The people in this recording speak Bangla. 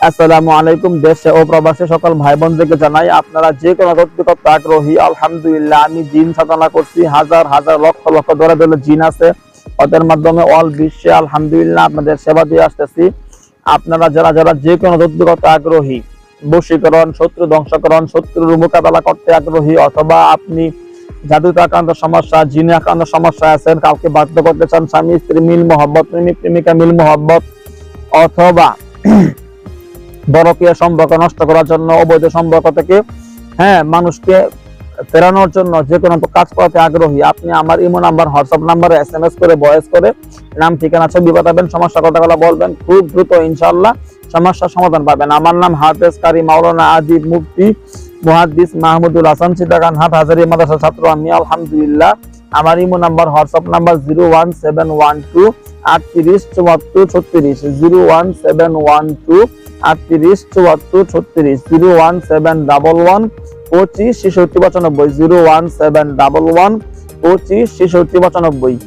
আসসালামু আলাইকুম। দেশে ও প্রবাসী সকল ভাই বোনদেরকে জানাই, আপনারা যে কোনো তথ্য আগ্রহী, আলহামদুলিল্লাহ আমি জিন সাধনা করছি। হাজার হাজার লক্ষ লক্ষ ধরে ধরে জিন আছে, ওদের মাধ্যমে অল বিশ্বে আলহামদুলিল্লাহ আপনাদের সেবা দিয়ে আসতেছি। আপনারা যারা যারা যে কোনো তথ্য আগ্রহী, বশীকরণ, শত্রু ধ্বংসকরণ, শত্রুর মোকাবেলা করতে আগ্রহী, অথবা আপনি জাদুতে আক্রান্ত সমস্যা, জিনে আক্রান্ত সমস্যা আছেন, কাউকে বাধ্য করতে চান, স্বামী স্ত্রী মিল মহব্বত, প্রেমিক প্রেমিকা মিল মহব্বত, অথবা বরকিয়া সম্পর্ক নষ্ট করার জন্য, অবৈধ সম্পর্ক থেকে মানুষকে ফেরানোর জন্য যে কোনো কাজ করাতে আগ্রহী, আপনি আমার ইমো নাম্বার, হোয়াটসঅ্যাপ নাম্বারে SMS করে, ভয়েস করে নাম, ঠিকানা, ছবি পাঠাবেন, সমস্যা কথাগুলো বলবেন, খুব দ্রুত ইনশাআল্লাহ সমস্যার সমাধান পাবেন। আমার নাম হাফেজ কারি মাওলানা আদিব মুফতি মুহাদ্দিস মাহমুদুল হাসান, চিটাগাং হাট হাজারী মাদ্রাসার ছাত্র আমি আলহামদুলিল্লাহ। আমার ইমো নাম্বার, হোয়াটসঅ্যাপ নাম্বার 01712 38 74 36, 01712 38 74 36, 01711 25 66 95, 01711 25 66 95।